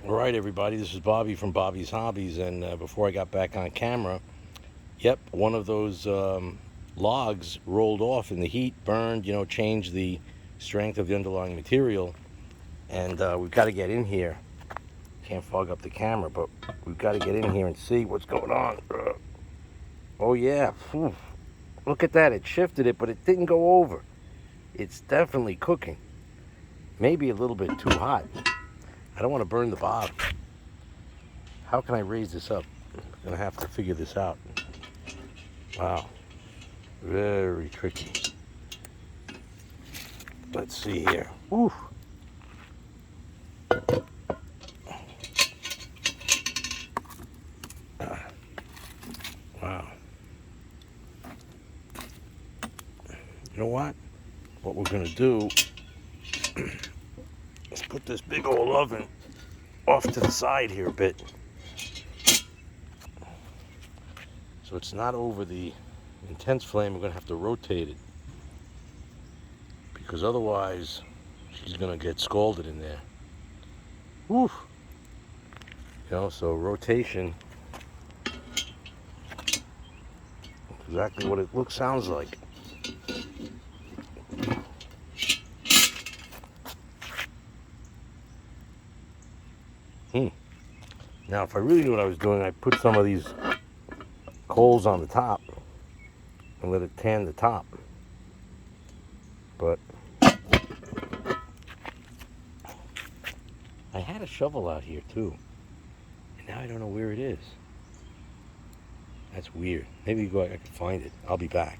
All right, everybody, this is Bobby from Bobby's Hobbies, and before I got back on camera, yep, one of those logs rolled off in the heat, burned, changed the strength of the underlying material, and we've got to get in here. Can't fog up the camera, but we've got to get in here and see what's going on. Oh, yeah. Phew. Look at that. It shifted it, but it didn't go over. It's definitely cooking. Maybe a little bit too hot. I don't want to burn the bob. How can I raise this up? I'm going to have to figure this out. Wow. Very tricky. Let's see here. Woo. Wow. You know what? What we're going to do is put this big old oven off to the side here a bit. So it's not over the intense flame. We're going to have to rotate it, because otherwise she's going to get scalded in there. Woo! So rotation, exactly what it sounds like. Now, if I really knew what I was doing, I'd put some of these coals on the top and let it tan the top. But I had a shovel out here too, and now I don't know where it is. That's weird. Maybe I can find it. I'll be back.